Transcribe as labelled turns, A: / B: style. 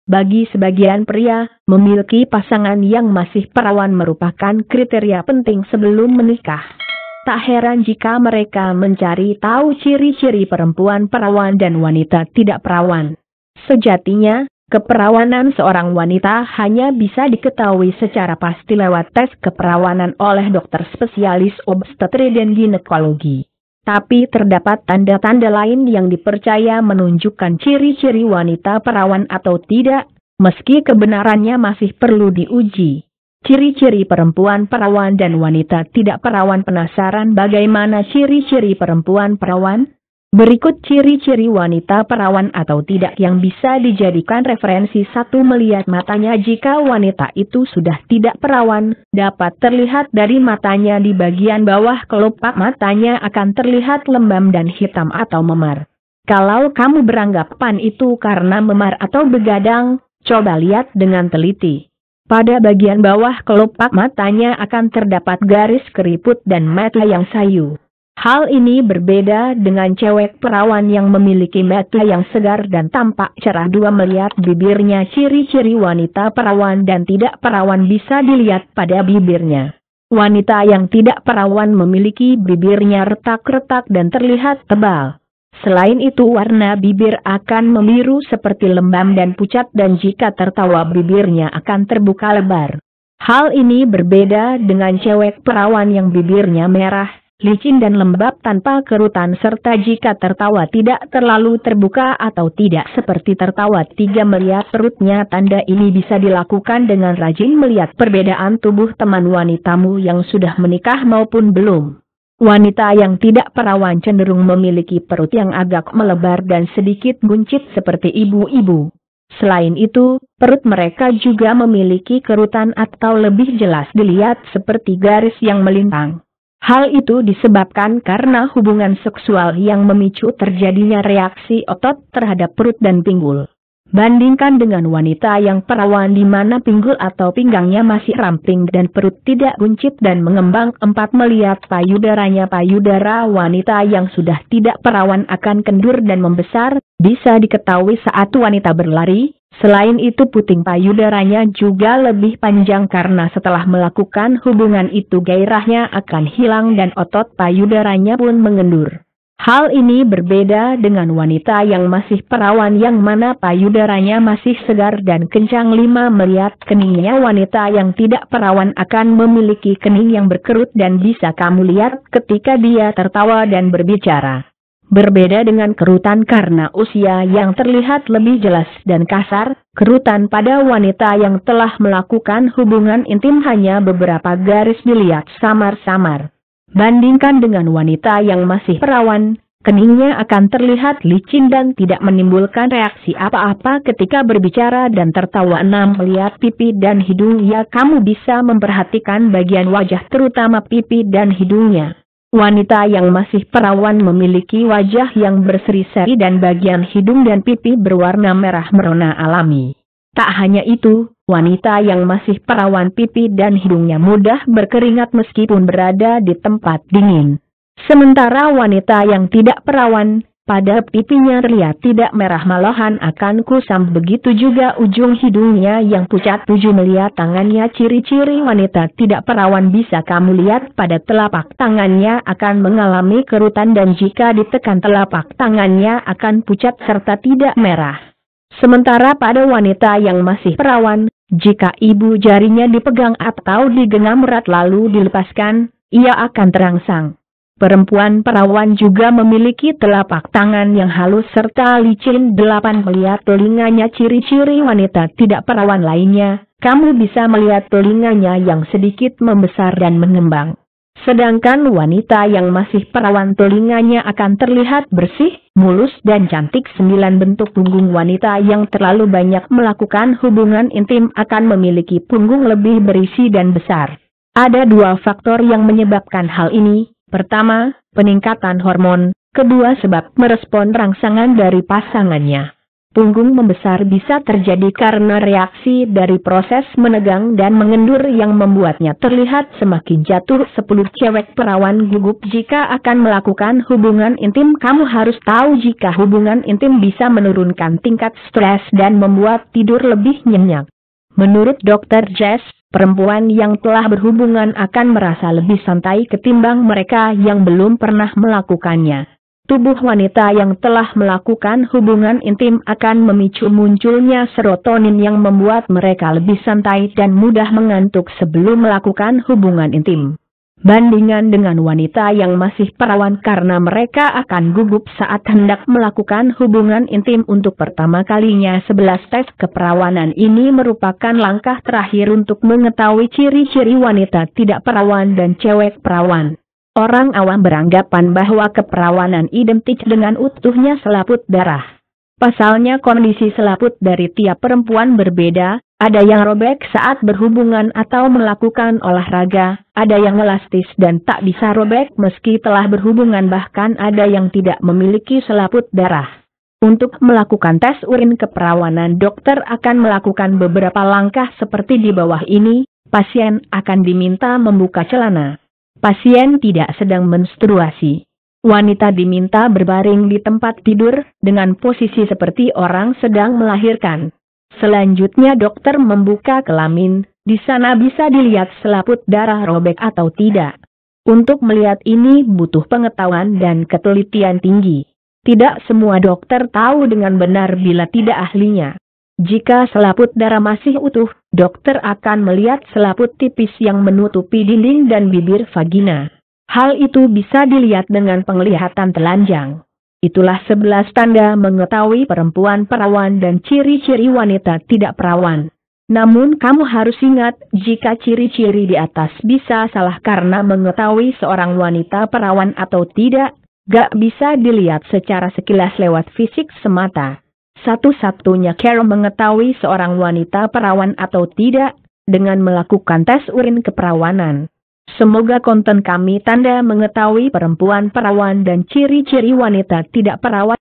A: Bagi sebagian pria, memiliki pasangan yang masih perawan merupakan kriteria penting sebelum menikah. Tak heran jika mereka mencari tahu ciri-ciri perempuan perawan dan wanita tidak perawan. Sejatinya, keperawanan seorang wanita hanya bisa diketahui secara pasti lewat tes keperawanan oleh dokter spesialis obstetri dan ginekologi. Tapi terdapat tanda-tanda lain yang dipercaya menunjukkan ciri-ciri wanita perawan atau tidak, meski kebenarannya masih perlu diuji. Ciri-ciri perempuan perawan dan wanita tidak perawan. Penasaran bagaimana ciri-ciri perempuan perawan? Berikut ciri-ciri wanita perawan atau tidak yang bisa dijadikan referensi. 1. Melihat matanya. Jika wanita itu sudah tidak perawan, dapat terlihat dari matanya di bagian bawah kelopak matanya akan terlihat lembam dan hitam atau memar. Kalau kamu beranggapan itu karena memar atau begadang, coba lihat dengan teliti. Pada bagian bawah kelopak matanya akan terdapat garis keriput dan mata yang sayu. Hal ini berbeda dengan cewek perawan yang memiliki mata yang segar dan tampak cerah. 2. Melihat bibirnya. Ciri-ciri wanita perawan dan tidak perawan bisa dilihat pada bibirnya. Wanita yang tidak perawan memiliki bibirnya retak-retak dan terlihat tebal. Selain itu warna bibir akan membiru seperti lembam dan pucat, dan jika tertawa bibirnya akan terbuka lebar. Hal ini berbeda dengan cewek perawan yang bibirnya merah, licin dan lembab tanpa kerutan, serta jika tertawa tidak terlalu terbuka atau tidak seperti tertawa. 3. Melihat perutnya. Tanda ini bisa dilakukan dengan rajin melihat perbedaan tubuh teman wanitamu yang sudah menikah maupun belum. Wanita yang tidak perawan cenderung memiliki perut yang agak melebar dan sedikit buncit seperti ibu-ibu. Selain itu, perut mereka juga memiliki kerutan atau lebih jelas dilihat seperti garis yang melintang. Hal itu disebabkan karena hubungan seksual yang memicu terjadinya reaksi otot terhadap perut dan pinggul. Bandingkan dengan wanita yang perawan di mana pinggul atau pinggangnya masih ramping dan perut tidak buncit dan mengembang. 4. Melihat payudaranya. Payudara wanita yang sudah tidak perawan akan kendur dan membesar, bisa diketahui saat wanita berlari. Selain itu puting payudaranya juga lebih panjang karena setelah melakukan hubungan itu gairahnya akan hilang dan otot payudaranya pun mengendur. Hal ini berbeda dengan wanita yang masih perawan yang mana payudaranya masih segar dan kencang. 5. Melihat keningnya. Wanita yang tidak perawan akan memiliki kening yang berkerut dan bisa kamu lihat ketika dia tertawa dan berbicara. Berbeda dengan kerutan karena usia yang terlihat lebih jelas dan kasar, kerutan pada wanita yang telah melakukan hubungan intim hanya beberapa garis dilihat samar-samar. Bandingkan dengan wanita yang masih perawan, keningnya akan terlihat licin dan tidak menimbulkan reaksi apa-apa ketika berbicara dan tertawa. 6. Melihat pipi dan hidung. Ya, kamu bisa memperhatikan bagian wajah terutama pipi dan hidungnya. Wanita yang masih perawan memiliki wajah yang berseri-seri dan bagian hidung dan pipi berwarna merah merona alami. Tak hanya itu, wanita yang masih perawan pipi dan hidungnya mudah berkeringat meskipun berada di tempat dingin. Sementara wanita yang tidak perawan, pada pipinya terlihat tidak merah malahan akan kusam, begitu juga ujung hidungnya yang pucat. 7. Melihat tangannya. Ciri-ciri wanita tidak perawan bisa kamu lihat pada telapak tangannya akan mengalami kerutan dan jika ditekan telapak tangannya akan pucat serta tidak merah. Sementara pada wanita yang masih perawan, jika ibu jarinya dipegang atau digenggam erat lalu dilepaskan, ia akan terangsang. Perempuan perawan juga memiliki telapak tangan yang halus serta licin. 8. Melihat telinganya. Ciri-ciri wanita tidak perawan lainnya, kamu bisa melihat telinganya yang sedikit membesar dan mengembang. Sedangkan wanita yang masih perawan telinganya akan terlihat bersih, mulus dan cantik. 9. Bentuk punggung. Wanita yang terlalu banyak melakukan hubungan intim akan memiliki punggung lebih berisi dan besar. Ada 2 faktor yang menyebabkan hal ini. Pertama, peningkatan hormon. Kedua, sebab merespon rangsangan dari pasangannya. Punggung membesar bisa terjadi karena reaksi dari proses menegang dan mengendur yang membuatnya terlihat semakin jatuh. 10 cewek perawan gugup jika akan melakukan hubungan intim. Kamu harus tahu jika hubungan intim bisa menurunkan tingkat stres dan membuat tidur lebih nyenyak. Menurut Dr. Jess, perempuan yang telah berhubungan akan merasa lebih santai ketimbang mereka yang belum pernah melakukannya. Tubuh wanita yang telah melakukan hubungan intim akan memicu munculnya serotonin yang membuat mereka lebih santai dan mudah mengantuk sebelum melakukan hubungan intim. Bandingan dengan wanita yang masih perawan karena mereka akan gugup saat hendak melakukan hubungan intim untuk pertama kalinya. 11 tes keperawanan ini merupakan langkah terakhir untuk mengetahui ciri-ciri wanita tidak perawan dan cewek perawan. Orang awam beranggapan bahwa keperawanan identik dengan utuhnya selaput darah. Pasalnya kondisi selaput dari tiap perempuan berbeda, ada yang robek saat berhubungan atau melakukan olahraga, ada yang elastis dan tak bisa robek meski telah berhubungan, bahkan ada yang tidak memiliki selaput darah. Untuk melakukan tes urin keperawanan, dokter akan melakukan beberapa langkah seperti di bawah ini. Pasien akan diminta membuka celana. Pasien tidak sedang menstruasi. Wanita diminta berbaring di tempat tidur, dengan posisi seperti orang sedang melahirkan. Selanjutnya dokter membuka kelamin, di sana bisa dilihat selaput darah robek atau tidak. Untuk melihat ini butuh pengetahuan dan ketelitian tinggi. Tidak semua dokter tahu dengan benar bila tidak ahlinya. Jika selaput darah masih utuh, dokter akan melihat selaput tipis yang menutupi dinding dan bibir vagina. Hal itu bisa dilihat dengan penglihatan telanjang. Itulah 11 tanda mengetahui perempuan perawan dan ciri-ciri wanita tidak perawan. Namun kamu harus ingat, jika ciri-ciri di atas bisa salah karena mengetahui seorang wanita perawan atau tidak, gak bisa dilihat secara sekilas lewat fisik semata. Satu-satunya cara mengetahui seorang wanita perawan atau tidak, dengan melakukan tes urin keperawanan. Semoga konten kami tanda mengetahui perempuan perawan dan ciri-ciri wanita tidak perawan